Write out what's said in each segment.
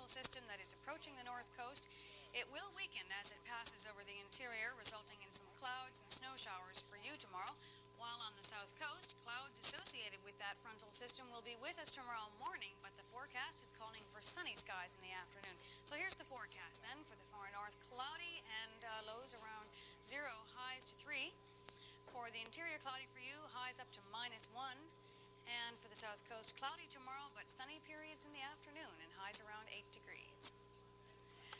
frontal system that is approaching the north coast. It will weaken as it passes over the interior, resulting in some clouds and snow showers for you tomorrow. While on the south coast, clouds associated with that frontal system will be with us tomorrow morning, but the forecast is calling for sunny skies in the afternoon. So here's the forecast then for the far north: cloudy and lows around 0, highs to 3. For the interior, cloudy for you, highs up to -1. And for the south coast, cloudy tomorrow, but sunny periods in the afternoon and highs around 8 degrees.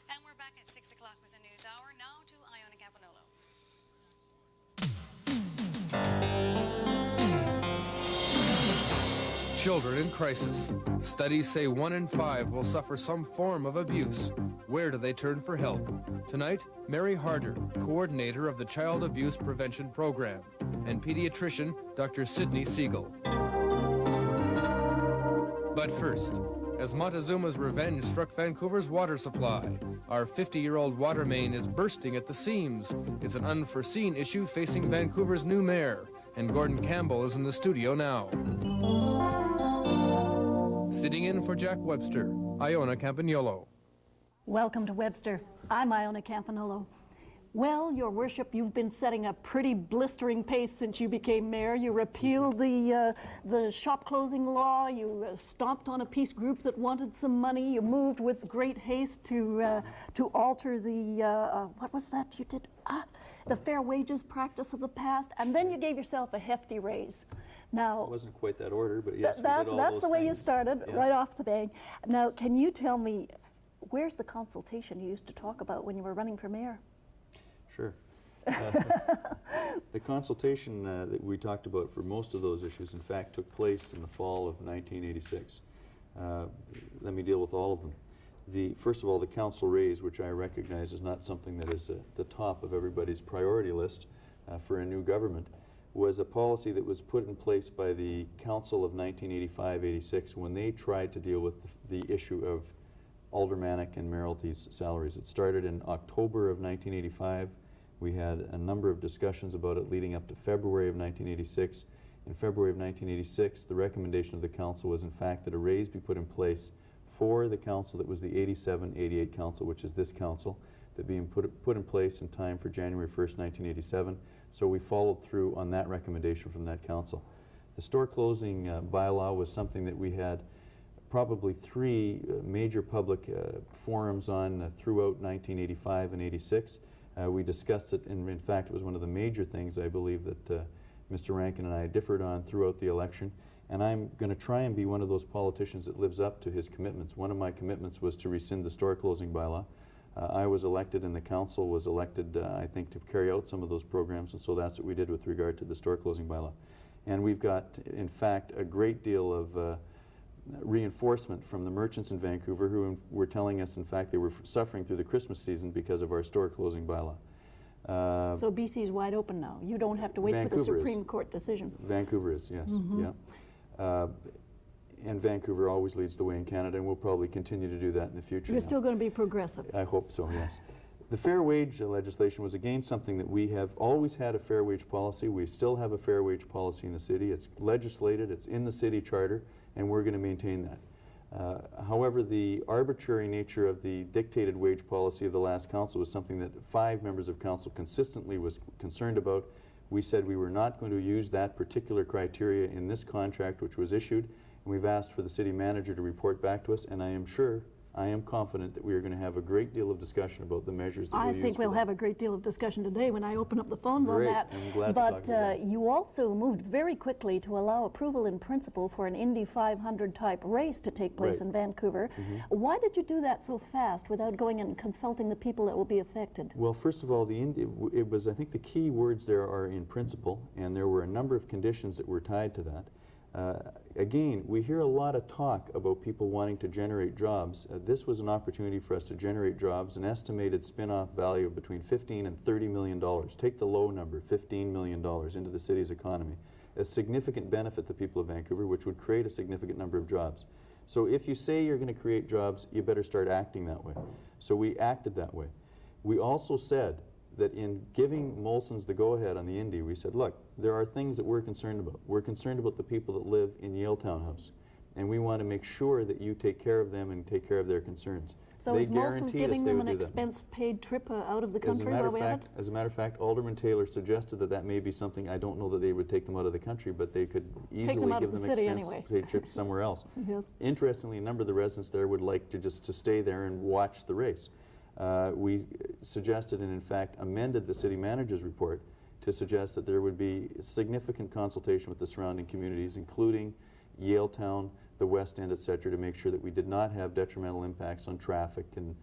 And we're back at 6 o'clock with the news hour. Now to Iona Campagnolo. Children in crisis. Studies say 1 in 5 will suffer some form of abuse. Where do they turn for help? Tonight, Mary Harder, co-ordinator of the Child Abuse Prevention Program, and pediatrician Dr. Sydney Segal. But first, as Montezuma's revenge struck Vancouver's water supply, our 50-year-old water main is bursting at the seams. It's an unforeseen issue facing Vancouver's new mayor, and Gordon Campbell is in the studio now. Sitting in for Jack Webster, Iona Campagnolo. Welcome to Webster. I'm Iona Campagnolo. Well, Your Worship, you've been setting a pretty blistering pace since you became mayor. You repealed the shop closing law. You stomped on a peace group that wanted some money. You moved with great haste to alter the what was that you did? The fair wages practice of the past, and then you gave yourself a hefty raise. Now, it wasn't quite that order, but yes, we did all that's those the way things. you started, Yeah. right off the bang. Now, can you tell me, where's the consultation you used to talk about when you were running for mayor? Sure. The consultation that we talked about for most of those issues, in fact, took place in the fall of 1986. Let me deal with all of them. First of all, the council raise, which I recognize is not something that is at the top of everybody's priority list for a new government, was a policy that was put in place by the council of 1985-86 when they tried to deal with the issue of aldermanic and mayoralties salaries. It started in October of 1985. We had a number of discussions about it leading up to February of 1986. In February of 1986, the recommendation of the council was in fact that a raise be put in place for the council that was the 87-88 council, which is this council, that being put in place in time for January 1st, 1987. So we followed through on that recommendation from that council. The store closing bylaw was something that we had probably 3 major public forums on throughout 1985 and 86. We discussed it, and in fact it was one of the major things I believe that Mr. Rankin and I differed on throughout the election. And I'm going to try and be one of those politicians that lives up to his commitments. One of my commitments was to rescind the store closing bylaw. I was elected and the council was elected, I think, to carry out some of those programs, and so that's what we did with regard to the store closing bylaw. And we've got, in fact, a great deal of reinforcement from the merchants in Vancouver who were telling us, in fact, they were suffering through the Christmas season because of our store closing bylaw. So BC is wide open now. You don't have to wait for the Supreme Court decision. Vancouver is, yes. Yeah. And Vancouver always leads the way in Canada, and we'll probably continue to do that in the future. You're still going to be progressive. I hope so, yes. The fair wage legislation was again something that we have always had a fair wage policy. We still have a fair wage policy in the city. It's legislated, it's in the city charter, and we're going to maintain that. However, the arbitrary nature of the dictated wage policy of the last council was something that 5 members of council consistently was concerned about. We said we were not going to use that particular criteria in this contract which was issued, and we've asked for the city manager to report back to us, and I am confident that we are going to have a great deal of discussion about the measures that we'll use. I think we'll have a great deal of discussion today when I open up the phones on that. I'm glad but to talk to you about it. You also moved very quickly to allow approval in principle for an Indy 500 type race to take place in Vancouver. Why did you do that so fast without going and consulting the people that will be affected? Well, first of all, it was, I think the key words there are in principle, and there were a number of conditions that were tied to that. Again, we hear a lot of talk about people wanting to generate jobs. This was an opportunity for us to generate jobs, an estimated spin-off value of between $15 and $30 million. Take the low number, $15 million, into the city's economy. A significant benefit to the people of Vancouver, which would create a significant number of jobs. So if you say you're going to create jobs, you better start acting that way. So we acted that way. We also said that in giving Molson's the go-ahead on the Indy, we said, look, there are things that we're concerned about. We're concerned about the people that live in Yale Townhouse. and we want to make sure that you take care of them and take care of their concerns. So is Molson's giving them an expense-paid trip out of the country while we have it? As a matter of fact, Alderman Taylor suggested that that may be something. I don't know that they would take them out of the country, but they could easily give them expense-paid trips somewhere else. Yes. Interestingly, a number of the residents there would like to just stay there and watch the race. We suggested and in fact amended the city manager's report to suggest that there would be significant consultation with the surrounding communities, including Yaletown, the West End, etc., to make sure that we did not have detrimental impacts on traffic and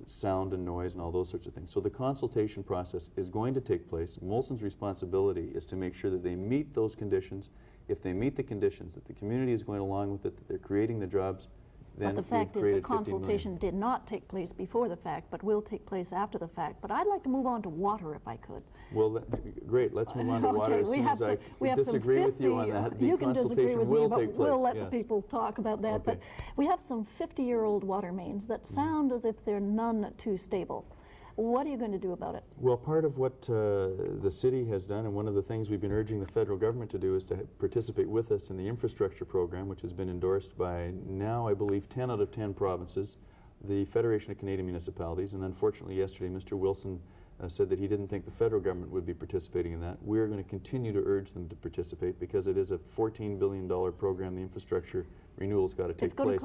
sound and noise and all those sorts of things. So the consultation process is going to take place. Molson's responsibility is to make sure that they meet those conditions. If they meet the conditions, that the community is going along with it, that they're creating the jobs, then but the fact is the consultation did not take place before the fact, but will take place after the fact. But I'd like to move on to water if I could. Well, great. Let's move on to water as soon as I disagree with you on that. The consultation will take place. We'll let the people talk about that. Okay. But we have some 50-year-old water mains that sound as if they're none too stable. What are you going to do about it? Well, part of what the city has done, and one of the things we've been urging the federal government to do, is to participate with us in the infrastructure program, which has been endorsed by now, I believe, 10 out of 10 provinces, the Federation of Canadian Municipalities, and unfortunately yesterday Mr. Wilson said that he didn't think the federal government would be participating in that. We're going to continue to urge them to participate because it is a $14 billion program. The infrastructure renewal has got to take place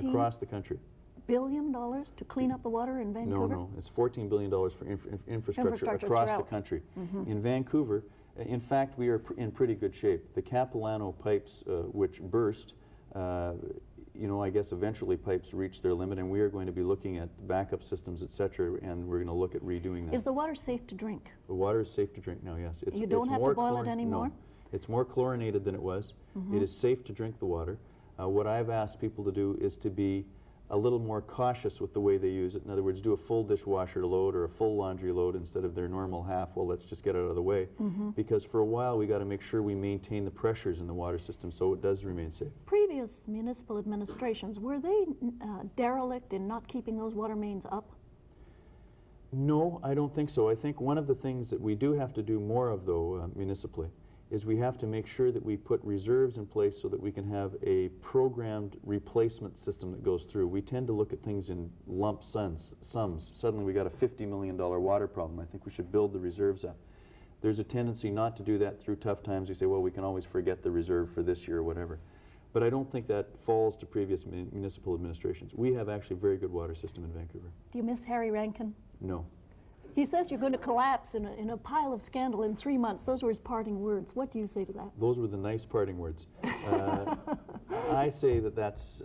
across the country. $14 billion to clean up the water in Vancouver? No, it's $14 billion for infrastructure across the country. In Vancouver, in fact, we are in pretty good shape. The Capilano pipes, which burst, I guess eventually pipes reach their limit, and we are going to be looking at backup systems, etc., and we're going to look at redoing that. Is the water safe to drink? The water is safe to drink now, yes. You don't have to boil it anymore? No. It's more chlorinated than it was. It is safe to drink the water. What I've asked people to do is to be a little more cautious with the way they use it. In other words, do a full dishwasher load or a full laundry load instead of their normal half. Well, let's just get it out of the way. Because for a while, we got to make sure we maintain the pressures in the water system so it does remain safe. Previous municipal administrations, were they derelict in not keeping those water mains up? No, I don't think so. I think one of the things that we do have to do more of, though, municipally, is we have to make sure that we put reserves in place so that we can have a programmed replacement system that goes through. We tend to look at things in lump sums. Suddenly we got a $50 million water problem. I think we should build the reserves up. There's a tendency not to do that through tough times. We say, well, we can always forget the reserve for this year or whatever. But I don't think that falls to previous municipal administrations. We have actually a very good water system in Vancouver. Do you miss Harry Rankin? No. He says you're going to collapse in a pile of scandal in 3 months. Those were his parting words. What do you say to that? Those were the nice parting words. I say that that's,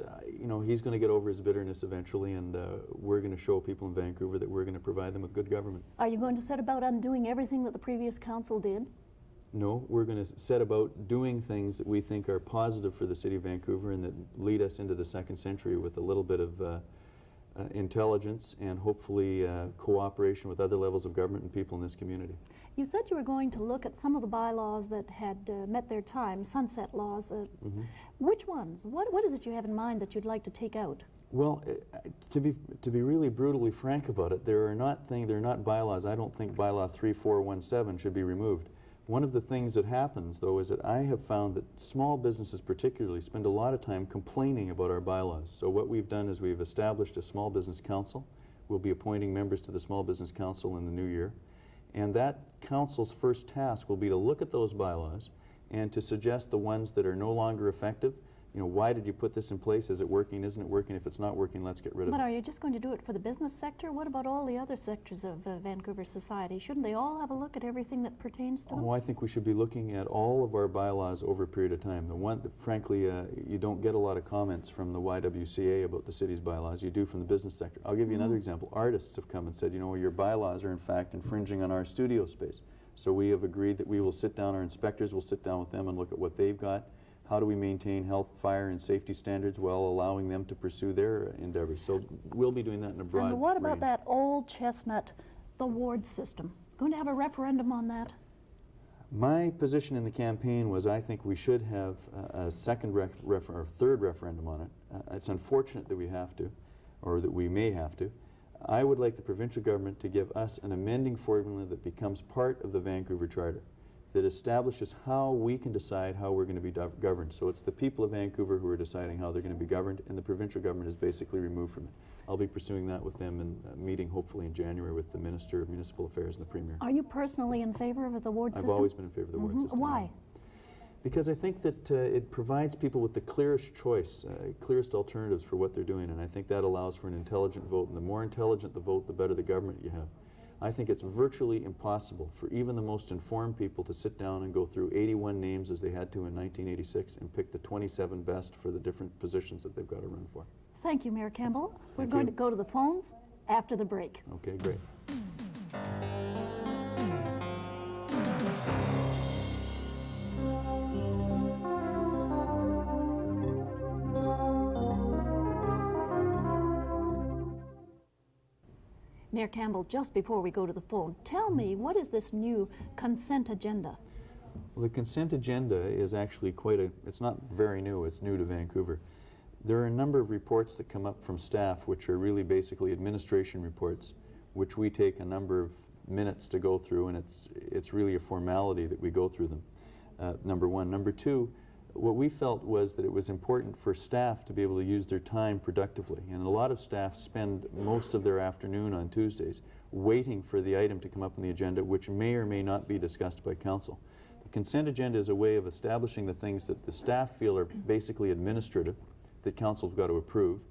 he's going to get over his bitterness eventually, and we're going to show people in Vancouver that we're going to provide them with good government. Are you going to set about undoing everything that the previous council did? No, we're going to set about doing things that we think are positive for the city of Vancouver and that lead us into the second century with a little bit of intelligence and hopefully cooperation with other levels of government and people in this community. You said you were going to look at some of the bylaws that had met their time, sunset laws. Which ones? What is it you have in mind that you'd like to take out? Well, to be really brutally frank about it, they're not bylaws. I don't think bylaw 3417 should be removed. One of the things that happens, though, is that I have found that small businesses particularly spend a lot of time complaining about our bylaws. So what we've done is we've established a small business council. We'll be appointing members to the small business council in the new year. And that council's first task will be to look at those bylaws and to suggest the ones that are no longer effective. Why did you put this in place? Is it working? Isn't it working? If it's not working, let's get rid of it. But are you just going to do it for the business sector? What about all the other sectors of Vancouver society? Shouldn't they all have a look at everything that pertains to them? Oh, I think we should be looking at all of our bylaws over a period of time. The one that, frankly, you don't get a lot of comments from the YWCA about the city's bylaws. You do from the business sector. I'll give you another example. Artists have come and said, your bylaws are in fact infringing on our studio space. So we have agreed that we will sit down, our inspectors will sit down with them and look at what they've got. How do we maintain health, fire, and safety standards while allowing them to pursue their endeavors? So we'll be doing that in a broad And what about range. that old chestnut, the ward system? Going to have a referendum on that? My position in the campaign was I think we should have a second or third referendum on it. It's unfortunate that we have to, or that we may have to. I would like the provincial government to give us an amending formula that becomes part of the Vancouver Charter. that establishes how we can decide how we're going to be governed. So it's the people of Vancouver who are deciding how they're going to be governed, and the provincial government is basically removed from it. I'll be pursuing that with them in a meeting hopefully in January with the Minister of Municipal Affairs and the Premier. Are you personally in favor of the ward system? I've always been in favor of the ward system. Why? Because I think that it provides people with the clearest choice, clearest alternatives for what they're doing, and I think that allows for an intelligent vote, and the more intelligent the vote, the better the government you have. I think it's virtually impossible for even the most informed people to sit down and go through 81 names as they had to in 1986 and pick the 27 best for the different positions that they've got to run for. Thank you, Mayor Campbell. We're Thank going you. to go to the phones after the break. Okay, great. Mayor Campbell, just before we go to the phone, tell me, what is this new consent agenda? Well, the consent agenda is actually it's not very new, it's new to Vancouver. There are a number of reports that come up from staff which are really basically administration reports, which we take a number of minutes to go through, and it's really a formality that we go through them, number one. Number two, what we felt was that it was important for staff to be able to use their time productively, and a lot of staff spend most of their afternoon on Tuesdays waiting for the item to come up on the agenda, which may or may not be discussed by council. The consent agenda is a way of establishing the things that the staff feel are basically administrative, that council's got to approve.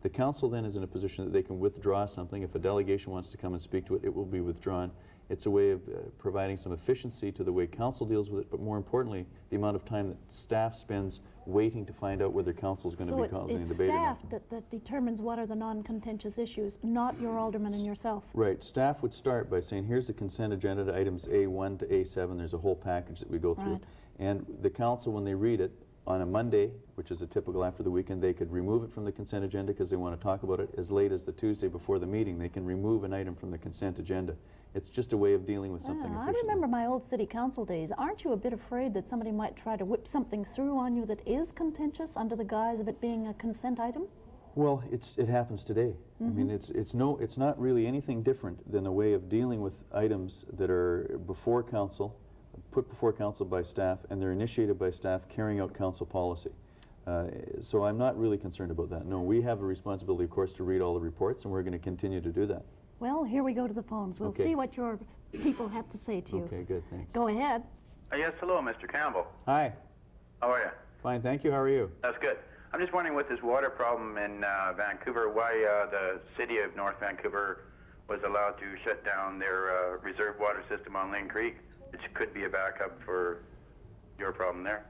The council then is in a position that they can withdraw something. If a delegation wants to come and speak to it, it will be withdrawn. It's a way of providing some efficiency to the way council deals with it, but more importantly, the amount of time that staff spends waiting to find out whether council is going to be causing a debate or not. So it's staff that determines what are the non-contentious issues, not your alderman and yourself. Right. Staff would start by saying, here's the consent agenda to items A1 to A7. There's a whole package that we go through. Right. And the council, when they read it, on a Monday, which is a typical after the weekend, they could remove it from the consent agenda because they want to talk about it. As late as the Tuesday before the meeting, they can remove an item from the consent agenda. It's just a way of dealing with something I efficiently. remember my old city council days. Aren't you a bit afraid that somebody might try to whip something through on you that is contentious under the guise of it being a consent item? Well, it happens today. I mean, it's not really anything different than the way of dealing with items that are before council, put before council by staff, and they're initiated by staff carrying out council policy. So I'm not really concerned about that. No, we have a responsibility, of course, to read all the reports, and we're going to continue to do that. Well, here we go to the phones. We'll Okay. see what your people have to say to you. Okay, good, thanks. Go ahead. Yes, hello, Mr. Campbell. Hi. How are you? Fine, thank you. How are you? That's good. I'm just wondering, with this water problem in Vancouver, why the city of North Vancouver was allowed to shut down their reserve water system on Lynn Creek, which could be a backup for your problem there.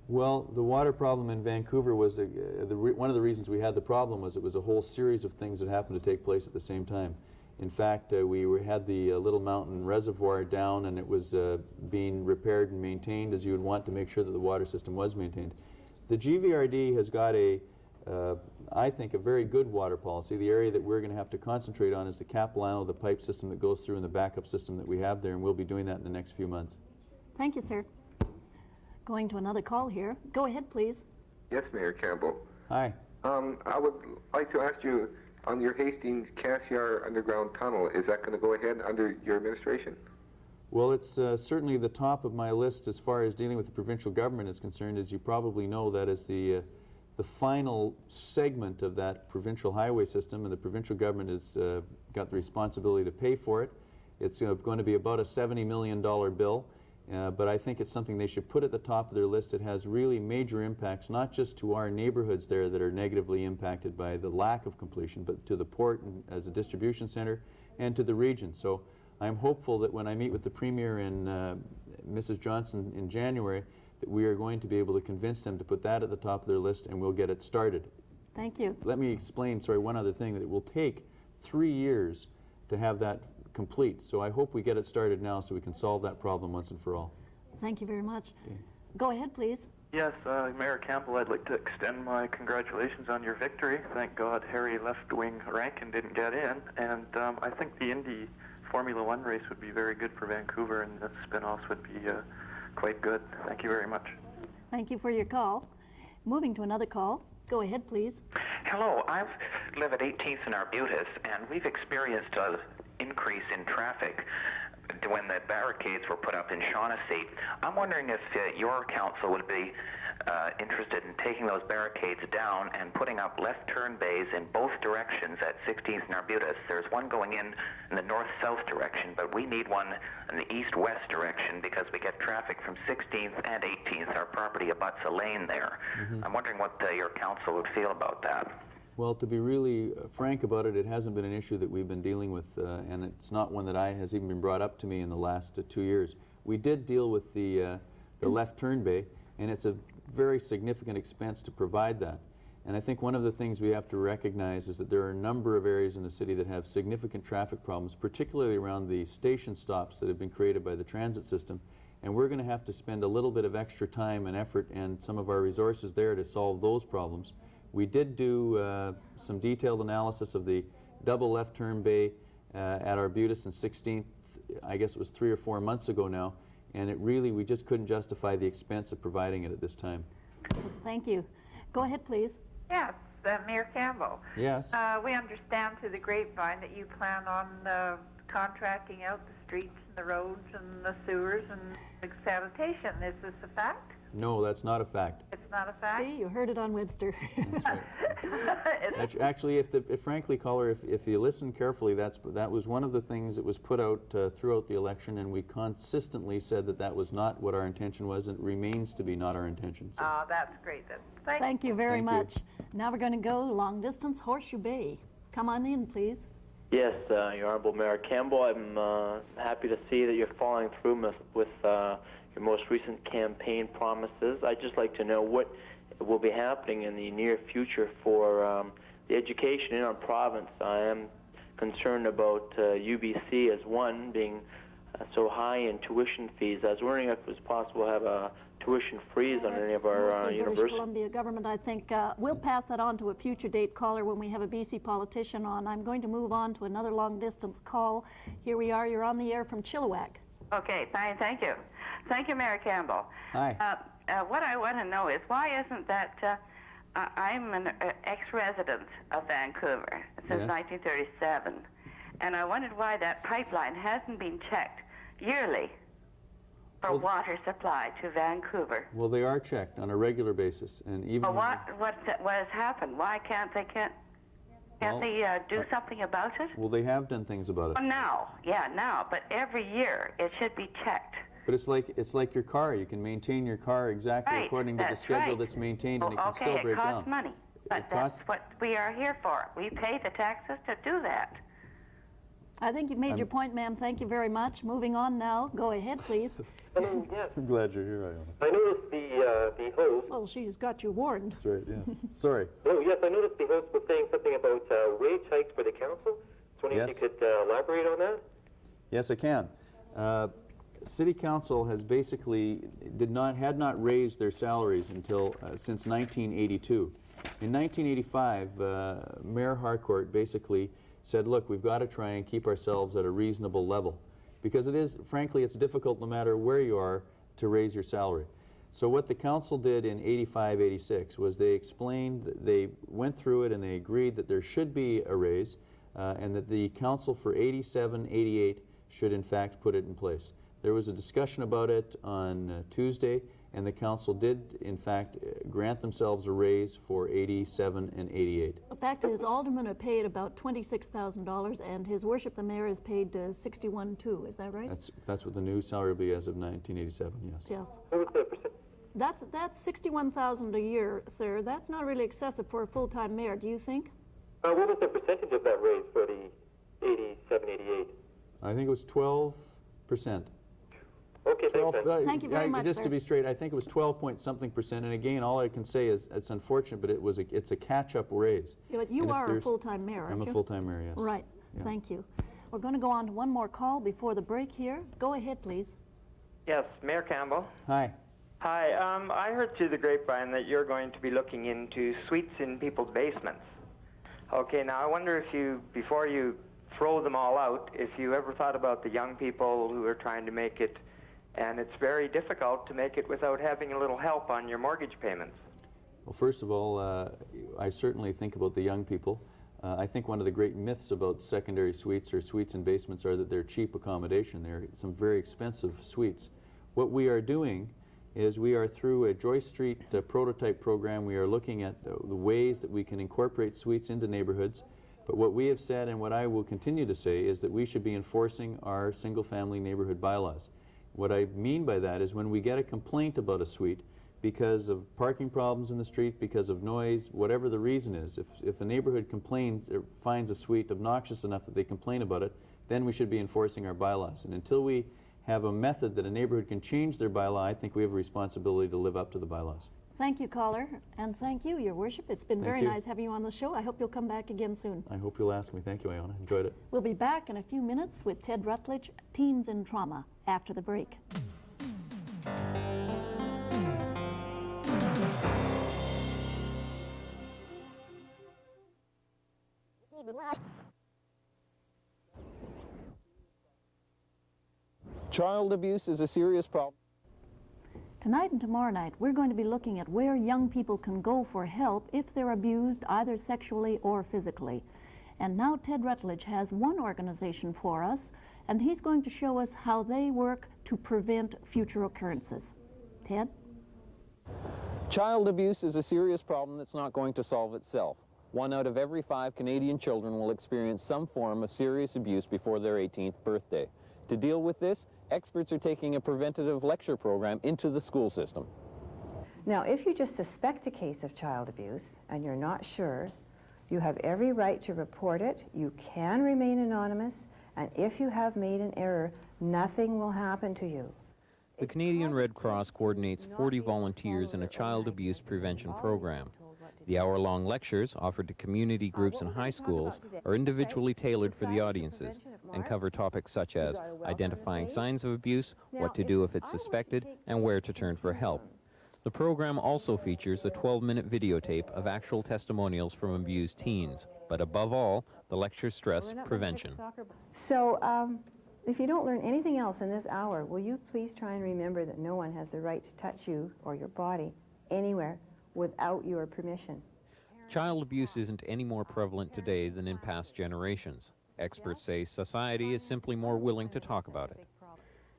Well, the water problem in Vancouver was one of the reasons we had the problem was it was a whole series of things that happened to take place at the same time. In fact, we had the Little Mountain Reservoir down, and it was being repaired and maintained as you would want to make sure that the water system was maintained. The GVRD has got I think, a very good water policy. The area that we're going to have to concentrate on is the Capilano, the pipe system that goes through, and the backup system that we have there, and we'll be doing that in the next few months. Thank you, sir. Going to another call here. Go ahead, please. Yes, Mayor Campbell. Hi. I would like to ask you, on your Hastings Cassiar underground tunnel, is that going to go ahead under your administration? Well, it's certainly the top of my list as far as dealing with the provincial government is concerned. As you probably know, that is the final segment of that provincial highway system, and the provincial government has got the responsibility to pay for it. It's going to be about a $70 million bill, but I think it's something they should put at the top of their list. It has really major impacts, not just to our neighborhoods there that are negatively impacted by the lack of completion, but to the port and as a distribution center and to the region. So I'm hopeful that when I meet with the Premier and Mrs. Johnson in January, that we are going to be able to convince them to put that at the top of their list, and we'll get it started. Thank you. Let me explain, one other thing, that it will take 3 years to have that complete. So I hope we get it started now so we can solve that problem once and for all. Thank you very much. Okay. Go ahead, please. Yes, Mayor Campbell, I'd like to extend my congratulations on your victory. Thank God Harry left-wing Rankin didn't get in, and I think the Indy Formula One race would be very good for Vancouver, and the spin-offs would be quite good. Thank you very much. Thank you for your call. Moving to another call. Go ahead, please. Hello, I live at 18th and Arbutus, and we've experienced an increase in traffic when the barricades were put up in Shaughnessy. I'm wondering if your council would be interested in taking those barricades down and putting up left turn bays in both directions at 16th and Arbutus. There's one going in the north-south direction, but we need one in the east-west direction because we get traffic from 16th and 18th. Our property abuts a lane there. I'm wondering what your council would feel about that. Well, to be really frank about it, it hasn't been an issue that we've been dealing with, and it's not one that has even been brought up to me in the last 2 years. We did deal with the left turn bay, and it's a very significant expense to provide that. And I think one of the things we have to recognize is that there are a number of areas in the city that have significant traffic problems, particularly around the station stops that have been created by the transit system. And we're going to have to spend a little bit of extra time and effort and some of our resources there to solve those problems. We did do some detailed analysis of the double left turn bay at Arbutus and 16th, I guess it was 3 or 4 months ago now, and we just couldn't justify the expense of providing it at this time. Thank you. Go ahead, please. Yes, Mayor Campbell. Yes. We understand through the grapevine that you plan on contracting out the streets and the roads and the sewers and the sanitation. Is this a fact? No, that's not a fact. It's not a fact? See, you heard it on Webster. That's right. Actually, frankly, caller, if you listen carefully, that was one of the things that was put out throughout the election, and we consistently said that was not what our intention was, and it remains to be not our intention. So. That's great then. Thank you very much. Now we're going to go long distance, Horseshoe Bay. Come on in, please. Yes, Your Honorable Mayor Campbell, I'm happy to see that you're following through with your most recent campaign promises. I'd just like to know what will be happening in the near future for the education in our province. I am concerned about UBC as one being so high in tuition fees. I was wondering if it was possible to have a tuition freeze on any of our universities. British Columbia government, I think. We'll pass that on to a future date caller when we have a BC politician on. I'm going to move on to another long distance call. Here we are. You're on the air from Chilliwack. Okay, fine. Thank you. Thank you, Mayor Campbell. Hi. What I want to know is why isn't that I'm an ex-resident of Vancouver since 1937, and I wondered why that pipeline hasn't been checked yearly for water supply to Vancouver. Well, they are checked on a regular basis, and even. Well, what has happened? Why can't they do something about it? Well, they have done things about it. Well, now, but every year it should be checked. But it's like your car. You can maintain your car exactly according to the schedule that's maintained, and it can still break down. It costs money, but that's what we are here for. We pay the taxes to do that. I think you've made your point, ma'am. Thank you very much. Moving on now. Go ahead, please. Hello, yes. I'm glad you're here, Iona. I noticed the host. Well, she's got you warned. That's right, yes. Sorry. Oh, yes, I noticed the host was saying something about wage hikes for the council. So if you could elaborate on that? Yes, I can. City Council has basically had not raised their salaries until since 1982. In 1985, Mayor Harcourt basically said, look, we've got to try and keep ourselves at a reasonable level, because frankly, it's difficult no matter where you are to raise your salary. So what the council did in 85, 86 was they went through it and they agreed that there should be a raise and that the council for 87, 88 should in fact put it in place. There was a discussion about it on Tuesday, and the council did, in fact, grant themselves a raise for 87 and 88. The fact is, aldermen are paid about $26,000, and His Worship the Mayor is paid $61,200. Is that right? That's what the new salary will be as of 1987. Yes. Yes. What was the percent? That's $61,000 a year, sir. That's not really excessive for a full-time mayor. Do you think? What was the percentage of that raise for the 87, 88? I think it was 12%. Okay, thank you very much, just sir. to be straight, I think it was 12-point-something%. And again, all I can say is it's unfortunate, but it's a catch-up raise. Yeah, but you are a full-time mayor, aren't you? I'm a full-time mayor, yes. Right. Yeah. Thank you. We're going to go on to one more call before the break here. Go ahead, please. Yes, Mayor Campbell. Hi. Hi. I heard through the grapevine that you're going to be looking into suites in people's basements. Okay, now I wonder if you, before you throw them all out, if you ever thought about the young people who are trying to make it, and it's very difficult to make it without having a little help on your mortgage payments. Well, first of all, I certainly think about the young people. I think one of the great myths about secondary suites or suites and basements are that they're cheap accommodation. They're some very expensive suites. What we are doing is we are, through a Joyce Street prototype program, we are looking at the ways that we can incorporate suites into neighborhoods. But what we have said, and what I will continue to say, is that we should be enforcing our single-family neighborhood bylaws. What I mean by that is when we get a complaint about a suite, because of parking problems in the street, because of noise, whatever the reason is, if a neighborhood complains or finds a suite obnoxious enough that they complain about it, then we should be enforcing our bylaws. And until we have a method that a neighborhood can change their bylaw, I think we have a responsibility to live up to the bylaws. Thank you, caller, and thank you, Your Worship. It's been very nice having you on the show. I hope you'll come back again soon. I hope you'll ask me. Thank you, Iona. Enjoyed it. We'll be back in a few minutes with Ted Rutledge, Teens in Trauma, after the break. Child abuse is a serious problem. Tonight and tomorrow night, we're going to be looking at where young people can go for help if they're abused either sexually or physically. And now Ted Rutledge has one organization for us, and he's going to show us how they work to prevent future occurrences. Ted? Child abuse is a serious problem that's not going to solve itself. 1 out of every 5 Canadian children will experience some form of serious abuse before their 18th birthday. To deal with this, experts are taking a preventative lecture program into the school system. Now, if you just suspect a case of child abuse and you're not sure, you have every right to report it. You can remain anonymous, and if you have made an error, nothing will happen to you. The Canadian Red Cross coordinates 40 volunteers in a child abuse prevention program. The hour-long lectures, offered to community groups and high schools, are individually tailored for the audiences and cover topics such as identifying signs of abuse, what to do if it's suspected, and where to turn for help. The program also features a 12-minute videotape of actual testimonials from abused teens, but above all, the lectures stress prevention. So, if you don't learn anything else in this hour, will you please try and remember that no one has the right to touch you or your body anywhere without your permission. Child abuse isn't any more prevalent today than in past generations. Experts say society is simply more willing to talk about it.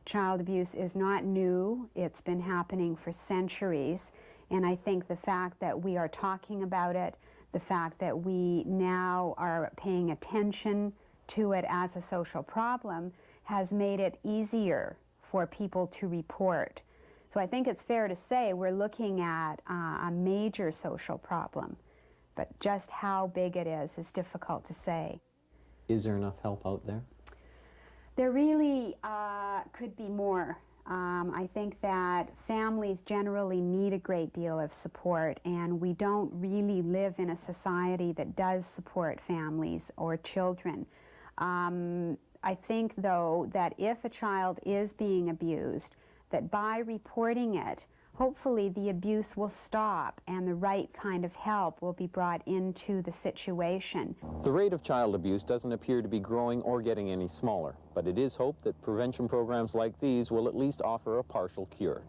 Child abuse is not new. It's been happening for centuries. And I think the fact that we are talking about it, the fact that we now are paying attention to it as a social problem has made it easier for people to report. So I think it's fair to say we're looking at a major social problem, but just how big it is difficult to say. Is there enough help out there? There really could be more. I think that families generally need a great deal of support, and we don't really live in a society that does support families or children. I think, though, that if a child is being abused, that by reporting it, hopefully the abuse will stop and the right kind of help will be brought into the situation. The rate of child abuse doesn't appear to be growing or getting any smaller, but it is hoped that prevention programs like these will at least offer a partial cure.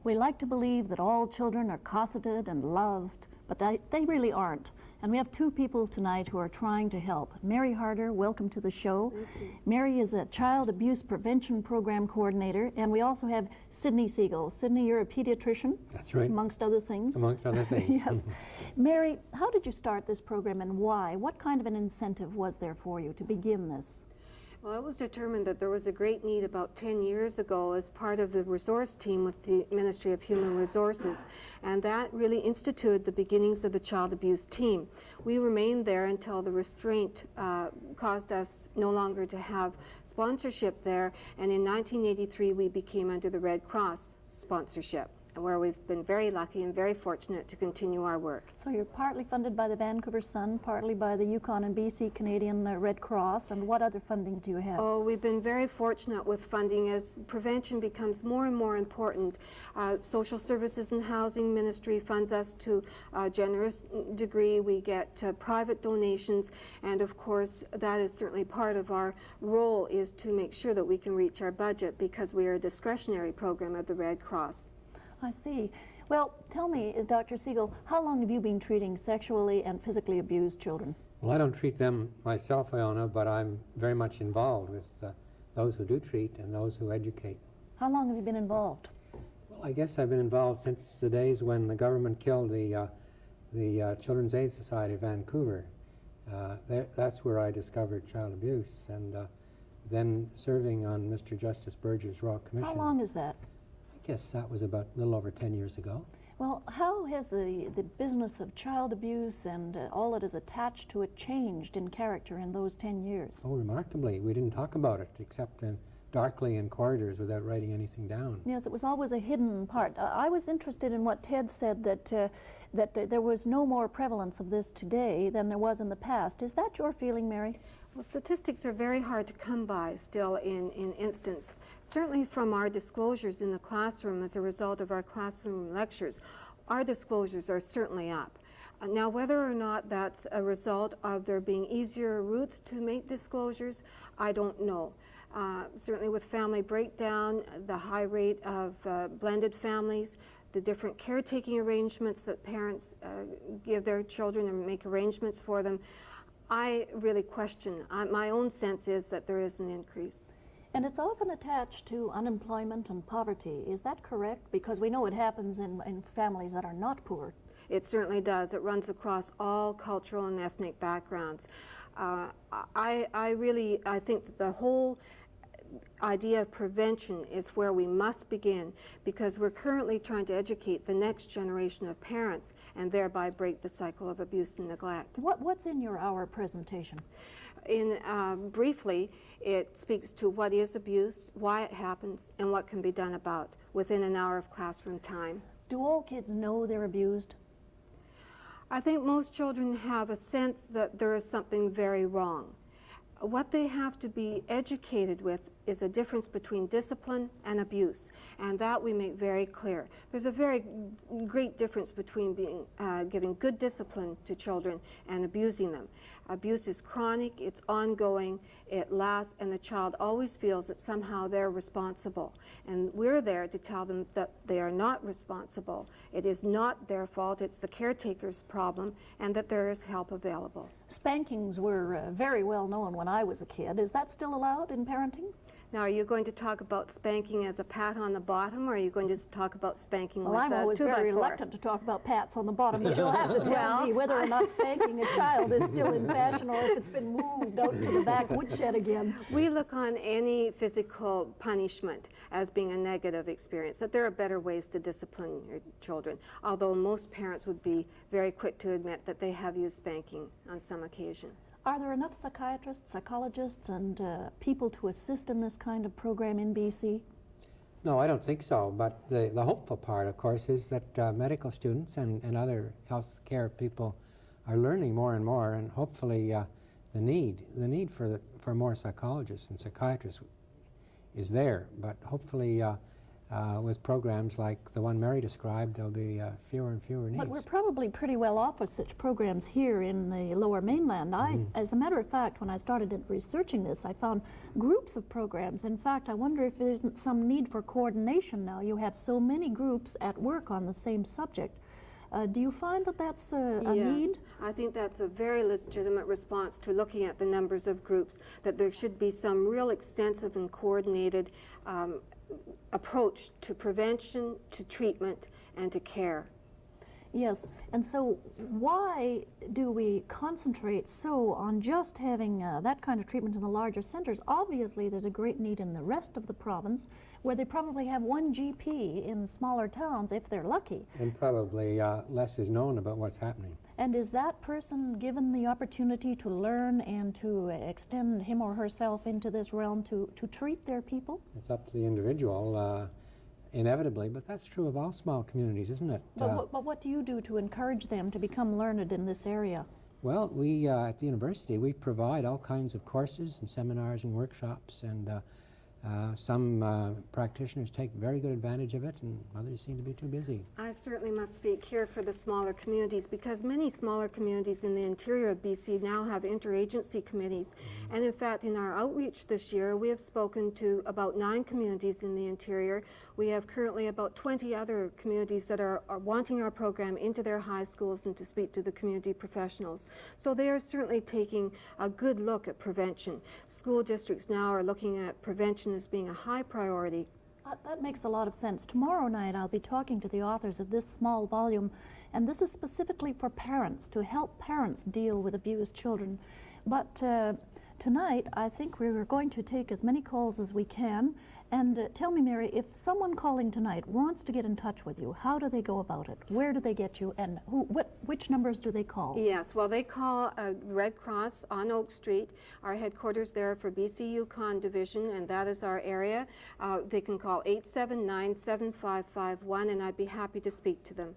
We like to believe that all children are cosseted and loved, but they really aren't. And we have 2 people tonight who are trying to help. Mary Harder, welcome to the show. Mary is a child abuse prevention program coordinator, and we also have Sydney Segal. Sydney, you're a pediatrician. That's right. Amongst other things. Amongst other things. Yes. Mary, how did you start this program and why? What kind of an incentive was there for you to begin this? Well, it was determined that there was a great need about 10 years ago as part of the resource team with the Ministry of Human Resources, and that really instituted the beginnings of the child abuse team. We remained there until the restraint caused us no longer to have sponsorship there, and in 1983 we became under the Red Cross sponsorship, where we've been very lucky and very fortunate to continue our work. So you're partly funded by the Vancouver Sun, partly by the Yukon and BC Canadian Red Cross, and what other funding do you have? Oh, we've been very fortunate with funding as prevention becomes more and more important. Social Services and Housing Ministry funds us to a generous degree. We get private donations, and of course that is certainly part of our role, is to make sure that we can reach our budget because we are a discretionary program of the Red Cross. I see. Well, tell me, Dr. Segal, how long have you been treating sexually and physically abused children? Well, I don't treat them myself, Iona, but I'm very much involved with those who do treat and those who educate. How long have you been involved? Well, I guess I've been involved since the days when the government killed the Children's Aid Society of Vancouver. That's where I discovered child abuse, and then serving on Mr. Justice Berger's Royal Commission. How long is that? I guess that was about a little over 10 years ago. Well, how has the business of child abuse and all that is attached to it changed in character in those 10 years? Oh, remarkably. We didn't talk about it except darkly in corridors without writing anything down. Yes, it was always a hidden part. I was interested in what Ted said, that there was no more prevalence of this today than there was in the past. Is that your feeling, Mary? Well, statistics are very hard to come by still in instance. Certainly from our disclosures in the classroom as a result of our classroom lectures, our disclosures are certainly up. Now, whether or not that's a result of there being easier routes to make disclosures, I don't know. Certainly with family breakdown, the high rate of blended families, the different caretaking arrangements that parents give their children and make arrangements for them, I really question. My own sense is that there is an increase. And it's often attached to unemployment and poverty. Is that correct? Because we know it happens in families that are not poor. It certainly does. It runs across all cultural and ethnic backgrounds. I think that the whole idea of prevention is where we must begin, because we're currently trying to educate the next generation of parents and thereby break the cycle of abuse and neglect. What's in your hour presentation? Briefly, it speaks to what is abuse, why it happens, and what can be done about within an hour of classroom time. Do all kids know they're abused? I think most children have a sense that there is something very wrong. What they have to be educated with is a difference between discipline and abuse, and that we make very clear. There's a very great difference between giving good discipline to children and abusing them. Abuse is chronic, it's ongoing, it lasts, and the child always feels that somehow they're responsible. And we're there to tell them that they are not responsible. It is not their fault, it's the caretaker's problem, and that there is help available. Spankings were very well known when I was a kid. Is that still allowed in parenting? Now, are you going to talk about spanking as a pat on the bottom, or are you going to talk about spanking with a 2x4? Well, I'm always very reluctant to talk about pats on the bottom, but you'll have to tell me whether or not spanking a child is still in fashion or if it's been moved out to the back woodshed again. We look on any physical punishment as being a negative experience, that there are better ways to discipline your children, although most parents would be very quick to admit that they have used spanking on some occasion. Are there enough psychiatrists, psychologists, and people to assist in this kind of program in BC? No, I don't think so, but the hopeful part, of course, is that medical students and other health care people are learning more and more, and hopefully the need for more psychologists and psychiatrists is there, but hopefully with programs like the one Mary described, there'll be fewer and fewer needs. But we're probably pretty well off with such programs here in the Lower Mainland. As a matter of fact, when I started researching this, I found groups of programs. In fact, I wonder if there isn't some need for coordination now. You have so many groups at work on the same subject. Do you find that that's a need? Yes, I think that's a very legitimate response to looking at the numbers of groups, that there should be some real extensive and coordinated approach to prevention, to treatment, and to care. Yes, and so why do we concentrate so on just having that kind of treatment in the larger centers? Obviously, there's a great need in the rest of the province, where they probably have one GP in smaller towns if they're lucky. And probably less is known about what's happening. And is that person given the opportunity to learn and to extend him or herself into this realm to treat their people? It's up to the individual. Inevitably, but that's true of all small communities, isn't it? But what do you do to encourage them to become learned in this area? Well, we at the university, we provide all kinds of courses and seminars and workshops, and Some practitioners take very good advantage of it, and others seem to be too busy. I certainly must speak here for the smaller communities, because many smaller communities in the interior of BC now have interagency committees. And in fact, in our outreach this year, we have spoken to about 9 communities in the interior. We have currently about 20 other communities that are wanting our program into their high schools and to speak to the community professionals. So they are certainly taking a good look at prevention. School districts now are looking at prevention as being a high priority. That makes a lot of sense. Tomorrow night I'll be talking to the authors of this small volume, and this is specifically for parents, to help parents deal with abused children. But tonight I think we're going to take as many calls as we can. And tell me, Mary, if someone calling tonight wants to get in touch with you, how do they go about it? Where do they get you, and which numbers do they call? Yes, well, they call Red Cross on Oak Street, our headquarters there for BC Yukon Division, and that is our area. They can call 879-7551, and I'd be happy to speak to them.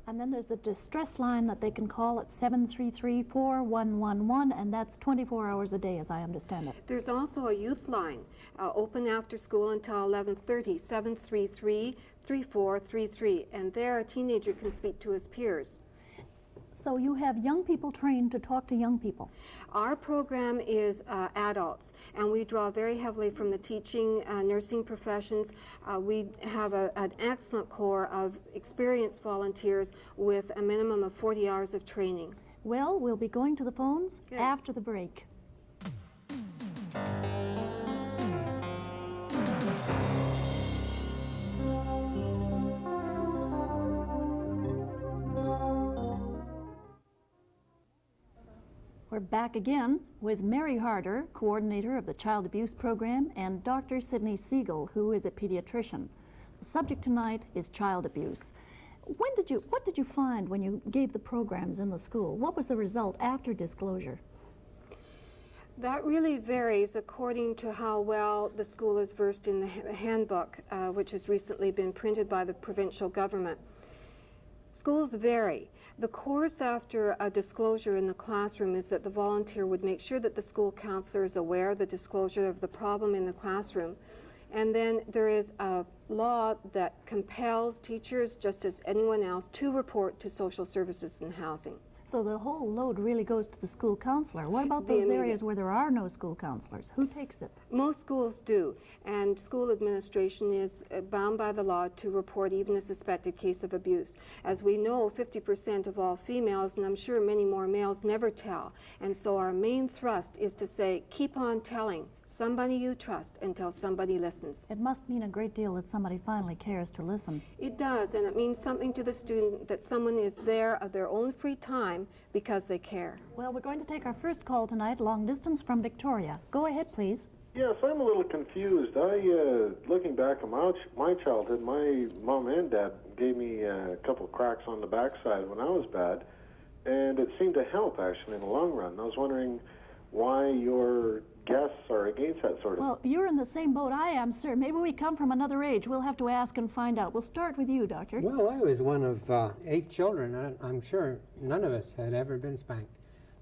And then there's the distress line that they can call at 733-4111, and that's 24 hours a day, as I understand it. There's also a youth line, open after school until 11:30, 733-3433, and there a teenager can speak to his peers. So you have young people trained to talk to young people? Our program is adults, and we draw very heavily from the teaching, nursing professions. We have an excellent core of experienced volunteers with a minimum of 40 hours of training. Well, we'll be going to the phones after the break. We're back again with Mary Harder, coordinator of the Child Abuse Program, and Dr. Sydney Segal, who is a pediatrician. The subject tonight is child abuse. What did you find when you gave the programs in the school? What was the result after disclosure? That really varies according to how well the school is versed in the handbook, which has recently been printed by the provincial government. Schools vary. The course after a disclosure in the classroom is that the volunteer would make sure that the school counselor is aware of the disclosure of the problem in the classroom. And then there is a law that compels teachers, just as anyone else, to report to social services and housing. So the whole load really goes to the school counselor. What about those areas where there are no school counselors? Who takes it? Most schools do, and school administration is bound by the law to report even a suspected case of abuse. As we know, 50% of all females, and I'm sure many more males, never tell. And so our main thrust is to say, keep on telling somebody you trust until somebody listens. It must mean a great deal that somebody finally cares to listen. It does, and it means something to the student that someone is there of their own free time because they care. Well, we're going to take our first call tonight, long distance from Victoria. Go ahead, please. Yes, I'm a little confused. Looking back at my childhood, my mom and dad gave me a couple of cracks on the backside when I was bad, and it seemed to help, actually, in the long run. I was wondering why your guests are against that sort of... Well, you're in the same boat I am, sir. Maybe we come from another age. We'll have to ask and find out. We'll start with you, Doctor. Well, I was one of 8 children, and I'm sure none of us had ever been spanked.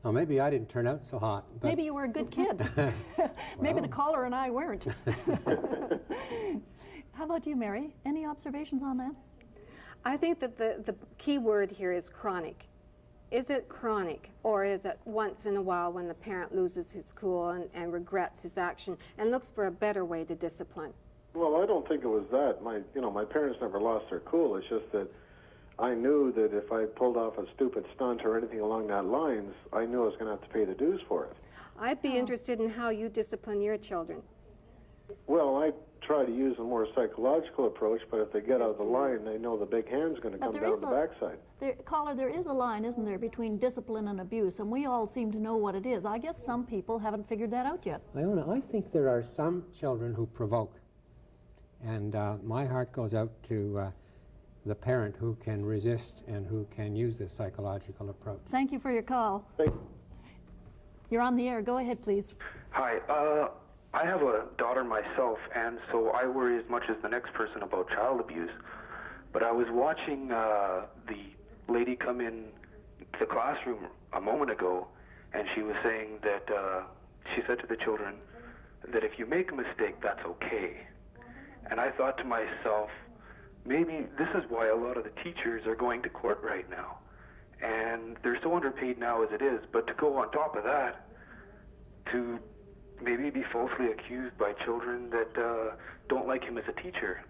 Now, maybe I didn't turn out so hot. But maybe you were a good kid. Maybe the caller and I weren't. How about you, Mary? Any observations on that? I think that the key word here is chronic. Is it chronic, or is it once in a while when the parent loses his cool and regrets his action and looks for a better way to discipline? Well, I don't think it was that. My parents never lost their cool. It's just that I knew that if I pulled off a stupid stunt or anything along that lines, I knew I was going to have to pay the dues for it. I'd be interested in how you discipline your children. Well, I try to use a more psychological approach, but if they get out of the line, they know the big hand's going to come down the backside. Caller, there is a line, isn't there, between discipline and abuse, and we all seem to know what it is. I guess some people haven't figured that out yet. Iona, I think there are some children who provoke, and my heart goes out to the parent who can resist and who can use this psychological approach. Thank you for your call. You're on the air. Go ahead, please. Hi. I have a daughter myself, and so I worry as much as the next person about child abuse. But I was watching the lady come in the classroom a moment ago, and she was saying that she said to the children, that if you make a mistake, that's okay. And I thought to myself, maybe this is why a lot of the teachers are going to court right now. And they're so underpaid now as it is, but to go on top of that, to maybe be falsely accused by children that don't like him as a teacher.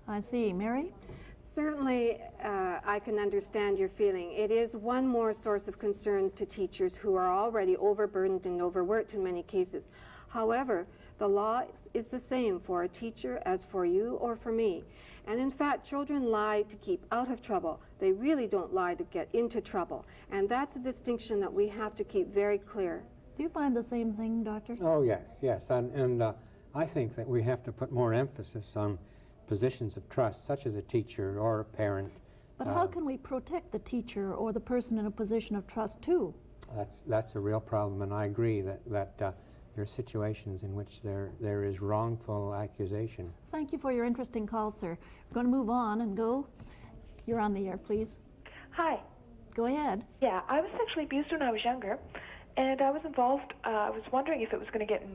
I see. Mary? Certainly, I can understand your feeling. It is one more source of concern to teachers who are already overburdened and overworked in many cases. However, the law is the same for a teacher as for you or for me. And in fact, children lie to keep out of trouble. They really don't lie to get into trouble. And that's a distinction that we have to keep very clear. Do you find the same thing, Doctor? Oh, yes, yes. And I think that we have to put more emphasis on positions of trust, such as a teacher or a parent. But how can we protect the teacher or the person in a position of trust, too? That's a real problem, and I agree that there are situations in which there is wrongful accusation. Thank you for your interesting call, sir. We're going to move on and go. You're on the air, please. Hi. Go ahead. Yeah, I was sexually abused when I was younger, and I was involved. I was wondering if it was going to get,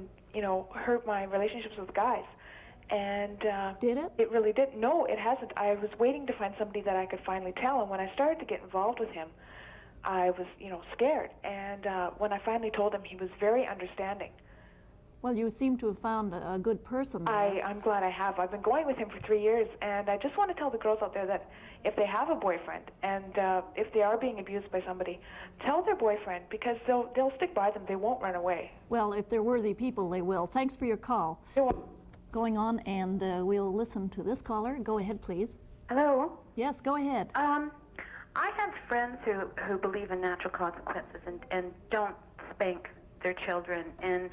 hurt my relationships with guys. And did it? It really did. No, it hasn't. I was waiting to find somebody that I could finally tell, and when I started to get involved with him, I was, scared. And when I finally told him, he was very understanding. Well, you seem to have found a good person there. I'm glad I have. I've been going with him for 3 years, and I just want to tell the girls out there that if they have a boyfriend and if they are being abused by somebody, tell their boyfriend, because they'll stick by them. They won't run away. Well, if they're worthy people, they will. Thanks for your call. You're welcome. Going on, and we'll listen to this caller. Go ahead, please. Hello? Yes, go ahead. I have friends who believe in natural consequences and don't spank their children. And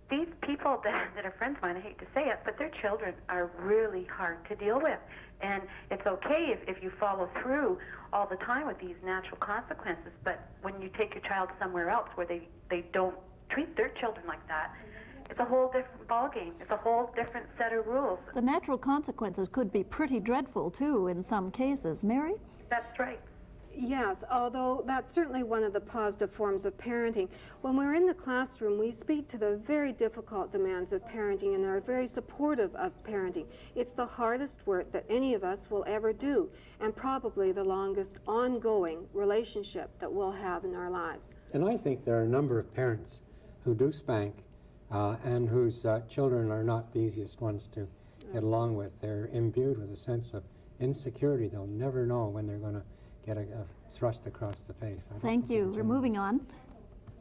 these people that are friends of mine, I hate to say it, but their children are really hard to deal with. And it's okay if you follow through all the time with these natural consequences, but when you take your child somewhere else where they don't treat their children like that, it's a whole different ballgame. It's a whole different set of rules. The natural consequences could be pretty dreadful, too, in some cases. Mary? That's right. Yes, although that's certainly one of the positive forms of parenting. When we're in the classroom, we speak to the very difficult demands of parenting and are very supportive of parenting. It's the hardest work that any of us will ever do, and probably the longest ongoing relationship that we'll have in our lives. And I think there are a number of parents who do spank and whose children are not the easiest ones to get along with. They're imbued with a sense of insecurity. They'll never know when they're going to get a thrust across the face. Thank you. We're moving on.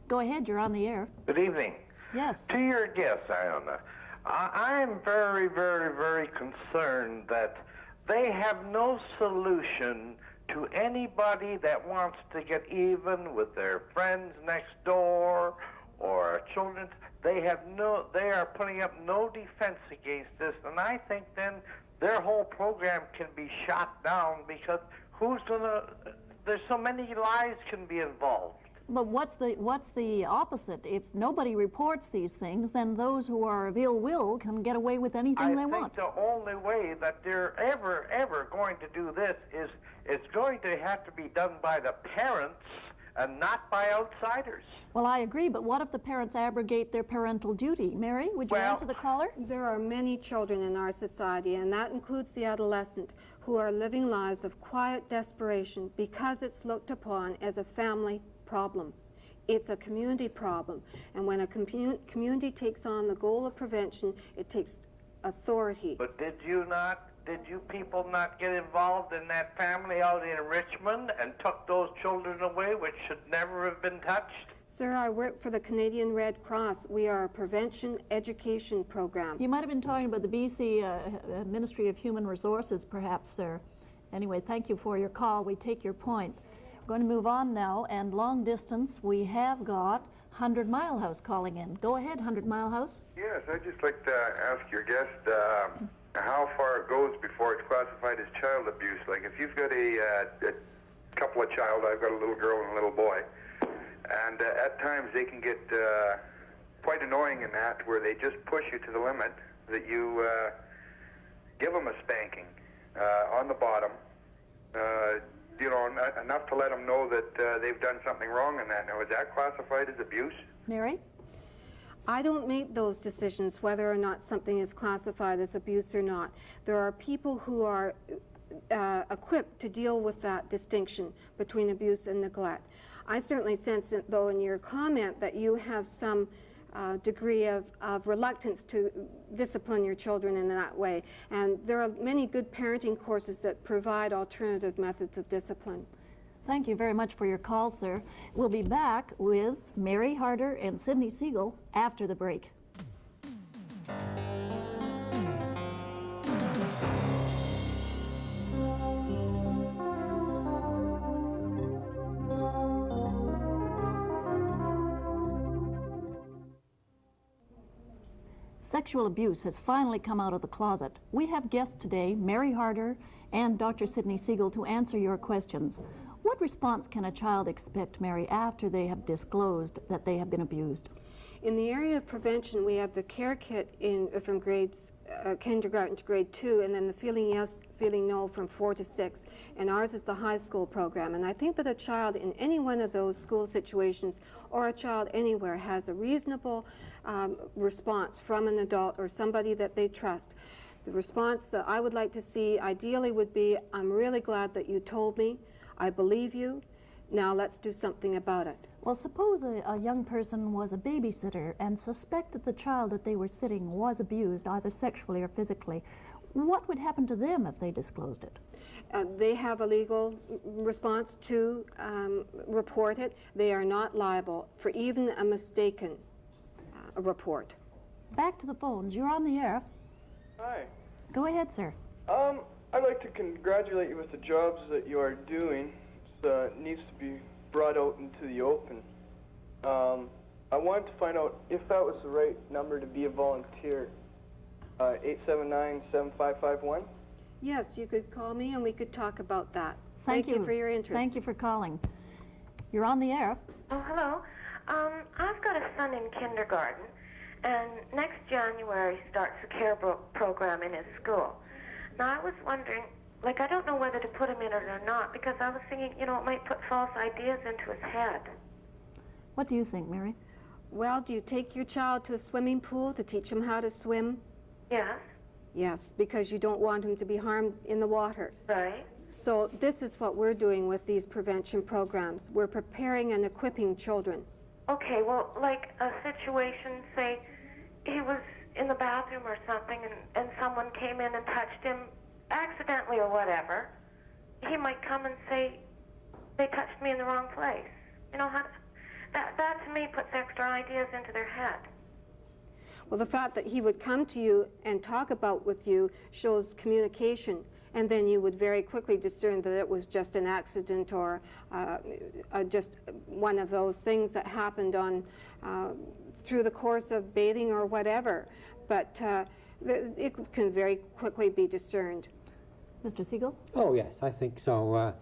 Go ahead, you're on the air. Good evening. Yes. To your guest, Iona, I'm very, very, very concerned that they have no solution to anybody that wants to get even with their friends next door or children. They are putting up no defense against this, and I think then their whole program can be shot down because there's so many lives can be involved. But what's the opposite? If nobody reports these things, then those who are of ill will can get away with anything they want. I think the only way that they're ever going to do this is it's going to have to be done by the parents and not by outsiders. Well, I agree, but what if the parents abrogate their parental duty? Mary, would you answer the caller? There are many children in our society, and that includes the adolescent, who are living lives of quiet desperation because it's looked upon as a family problem. It's a community problem, and when a community takes on the goal of prevention, it takes authority. But did you people not get involved in that family out in Richmond and took those children away, which should never have been touched? Sir, I work for the Canadian Red Cross. We are a prevention education program. You might have been talking about the BC Ministry of Human Resources, perhaps, sir. Anyway, thank you for your call. We take your point. We're going to move on now, and long distance, we have got 100 Mile House calling in. Go ahead, 100 Mile House. Yes, I'd just like to ask your guest how far it goes before it's classified as child abuse. Like if you've got a couple of child, I've got a little girl and a little boy, and at times they can get quite annoying in that, where they just push you to the limit that you give them a spanking on the bottom, enough to let them know that they've done something wrong in that. Now, is that classified as abuse? Mary? I don't make those decisions whether or not something is classified as abuse or not. There are people who are equipped to deal with that distinction between abuse and neglect. I certainly sense it, though, in your comment that you have some degree of reluctance to discipline your children in that way. And there are many good parenting courses that provide alternative methods of discipline. Thank you very much for your call, sir. We'll be back with Mary Harder and Sidney Segal after the break. Sexual abuse has finally come out of the closet. We have guests today, Mary Harder and Dr. Sidney Segal, to answer your questions. What response can a child expect, Mary, after they have disclosed that they have been abused? In the area of prevention, we have the care kit from grades kindergarten to grade 2, and then the feeling yes, feeling no from 4 to 6. And ours is the high school program. And I think that a child in any one of those school situations, or a child anywhere, has a reasonable response from an adult or somebody that they trust. The response that I would like to see ideally would be, I'm really glad that you told me. I believe you. Now let's do something about it. Well, suppose a young person was a babysitter and suspected the child that they were sitting was abused, either sexually or physically. What would happen to them if they disclosed it? They have a legal response to report it. They are not liable for even a mistaken report. Back to the phones. You're on the air. Hi. Go ahead, sir. I'd like to congratulate you with the jobs that you are doing. It needs to be brought out into the open. I wanted to find out if that was the right number to be a volunteer. 879-7551. Yes, you could call me and we could talk about that. Thank you for your interest. Thank you for calling. You're on the air. Oh, hello. I've got a son in kindergarten, and next January starts a care program in his school. Now, I was wondering, I don't know whether to put him in it or not, because I was thinking, it might put false ideas into his head. What do you think, Mary? Well, do you take your child to a swimming pool to teach him how to swim? Yes. Yes, because you don't want him to be harmed in the water. Right. So this is what we're doing with these prevention programs. We're preparing and equipping children. Okay, well, like a situation, say, he was in the bathroom or something, and someone came in and touched him accidentally or whatever, he might come and say, they touched me in the wrong place. That to me puts extra ideas into their head. Well, the fact that he would come to you and talk about with you shows communication, and then you would very quickly discern that it was just an accident or just one of those things that happened on through the course of bathing or whatever. But it can very quickly be discerned. Mr. Segal? Oh, yes, I think so.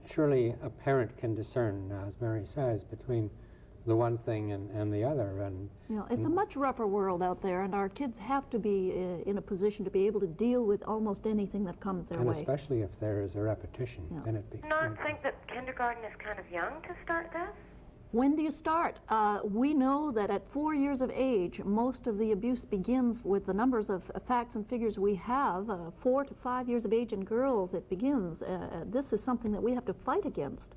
Surely a parent can discern, as Mary says, between the one thing and the other. And it's a much rougher world out there, and our kids have to be in a position to be able to deal with almost anything that comes their way. And especially if there is a repetition, then it becomes. Do you not think that kindergarten is kind of young to start this? When do you start? We know that at 4 years of age, most of the abuse begins with the numbers of facts and figures we have. 4 to 5 years of age in girls, it begins. This is something that we have to fight against.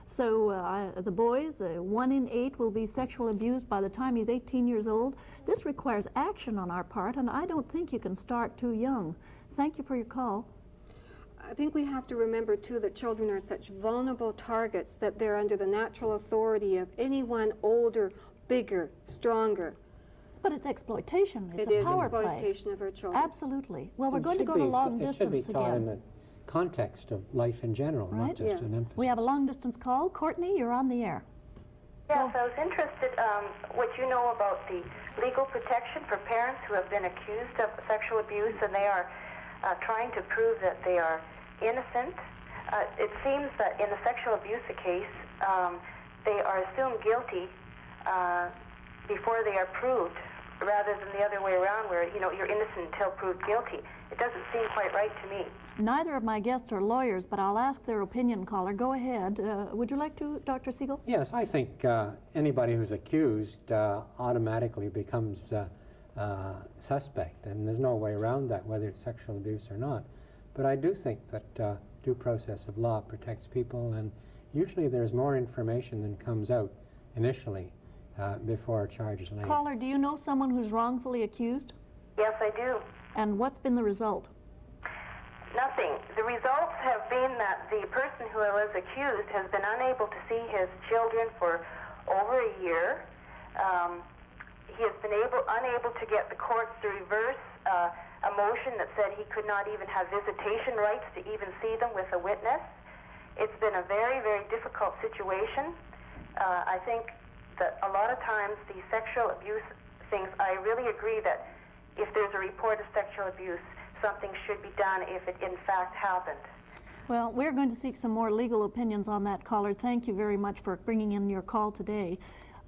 So the boys, 1 in 8 will be sexually abused by the time he's 18 years old. This requires action on our part, and I don't think you can start too young. Thank you for your call. I think we have to remember, too, that children are such vulnerable targets that they're under the natural authority of anyone older, bigger, stronger. But it's exploitation. It's a power play. Exploitation of our children. Absolutely. Well, we're going to go to long distance again. It should be taught in the context of life in general, right? Not just an emphasis. We have a long distance call. Courtney, you're on the air. Yes, I was interested what you know about the legal protection for parents who have been accused of sexual abuse and they are trying to prove that they are innocent. It seems that in a sexual abuse case, they are assumed guilty before they are proved rather than the other way around where, you know, you're innocent until proved guilty. It doesn't seem quite right to me. Neither of my guests are lawyers, but I'll ask their opinion, caller. Go ahead. Would you like to, Dr. Segal? Yes, I think anybody who's accused automatically becomes suspect, and there's no way around that, whether it's sexual abuse or not. But I do think that due process of law protects people, and usually there's more information than comes out initially before a charge is laid. Caller, do you know someone who's wrongfully accused? Yes, I do. And what's been the result? Nothing. The results have been that the person who was accused has been unable to see his children for over a year. He has been unable to get the courts to reverse a motion that said he could not even have visitation rights to even see them with a witness. It's been a very, very difficult situation. I think that a lot of times the sexual abuse things, I really agree that if there's a report of sexual abuse, something should be done if it in fact happened. Well, we're going to seek some more legal opinions on that, caller. Thank you very much for bringing in your call today.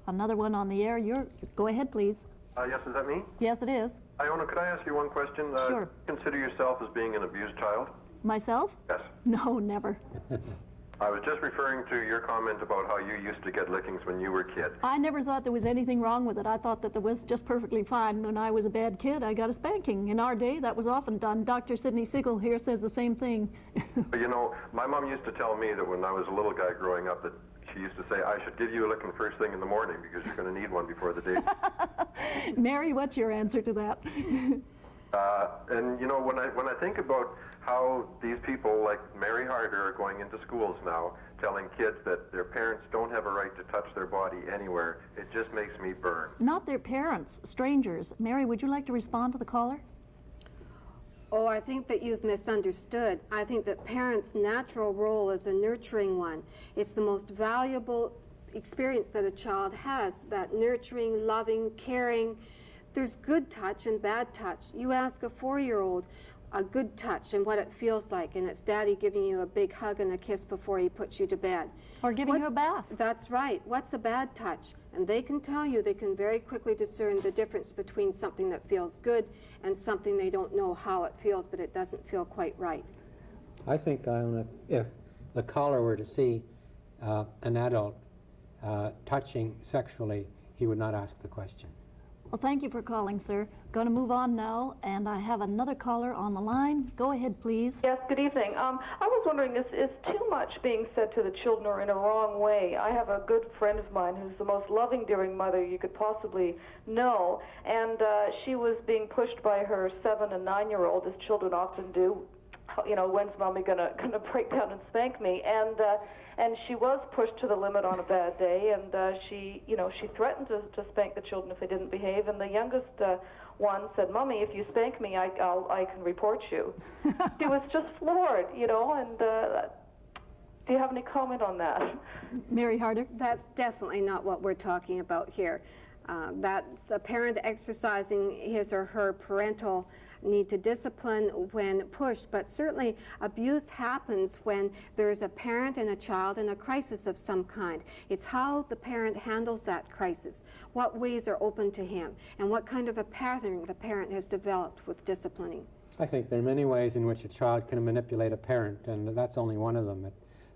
Another one on the air. Go ahead, please. Yes, is that me? Yes, it is. Iona, could I ask you one question? Sure. Consider yourself as being an abused child? Myself? Yes. No, never. I was just referring to your comment about how you used to get lickings when you were a kid. I never thought there was anything wrong with it. I thought that it was just perfectly fine. When I was a bad kid, I got a spanking. In our day, that was often done. Dr. Sidney Segal here says the same thing. But you know, my mom used to tell me that when I was a little guy growing up that she used to say, I should give you a licking first thing in the morning because you're going to need one before the day. Mary, what's your answer to that? And you know, when I think about how these people like Mary Harder are going into schools now telling kids that their parents don't have a right to touch their body anywhere, it just makes me burn. Not their parents, strangers. Mary, would you like to respond to the caller? Oh, I think that you've misunderstood. I think that parents' natural role is a nurturing one. It's the most valuable experience that a child has, that nurturing, loving, caring. There's good touch and bad touch. You ask a 4-year-old a good touch and what it feels like, and it's daddy giving you a big hug and a kiss before he puts you to bed. Or giving you a bath. That's right. What's a bad touch? And they can tell you, they can very quickly discern the difference between something that feels good and something they don't know how it feels, but it doesn't feel quite right. I think if the caller were to see an adult touching sexually, he would not ask the question. Well, thank you for calling, sir. Going to move on now, and I have another caller on the line. Go ahead, please. Yes, good evening. I was wondering, is too much being said to the children or in a wrong way? I have a good friend of mine who's the most loving, dearing mother you could possibly know, and she was being pushed by her 7- and 9-year-old, as children often do. You know, when's mommy gonna break down and spank me? And she was pushed to the limit on a bad day, and she threatened to spank the children if they didn't behave. And the youngest one said, "Mommy, if you spank me, I can report you." She was just floored, you know. And do you have any comment on that? Mary Harder? That's definitely not what we're talking about here. That's a parent exercising his or her parental need to discipline when pushed, but certainly abuse happens when there's a parent and a child in a crisis of some kind. It's how the parent handles that crisis, what ways are open to him, and what kind of a pattern the parent has developed with disciplining. I think there are many ways in which a child can manipulate a parent, and that's only one of them.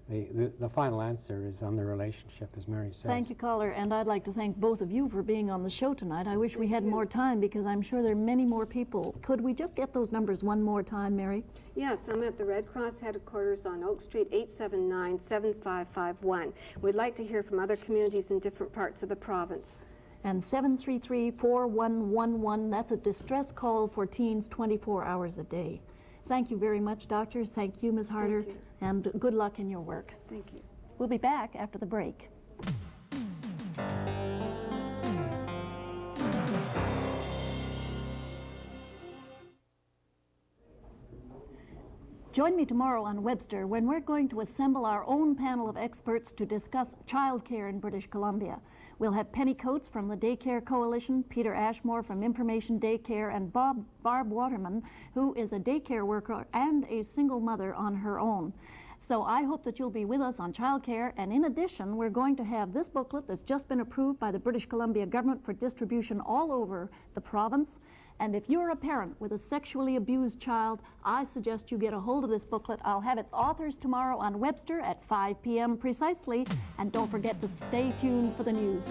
The final answer is on the relationship, as Mary says. Thank you, caller, and I'd like to thank both of you for being on the show tonight. I wish we had more time because I'm sure there are many more people. Could we just get those numbers one more time, Mary? Yes, I'm at the Red Cross headquarters on Oak Street, 879-7551. We'd like to hear from other communities in different parts of the province. And 733-4111, that's a distress call for teens 24 hours a day. Thank you very much, Doctor. Thank you, Ms. Harder. Thank you. And good luck in your work. Thank you. We'll be back after the break. Join me tomorrow on Webster when we're going to assemble our own panel of experts to discuss childcare in British Columbia. We'll have Penny Coates from the Daycare Coalition, Peter Ashmore from Information Daycare, and Barb Waterman, who is a daycare worker and a single mother on her own. So I hope that you'll be with us on childcare, and in addition, we're going to have this booklet that's just been approved by the British Columbia government for distribution all over the province. And if you're a parent with a sexually abused child, I suggest you get a hold of this booklet. I'll have its authors tomorrow on Webster at 5 p.m. precisely, and don't forget to stay tuned for the news.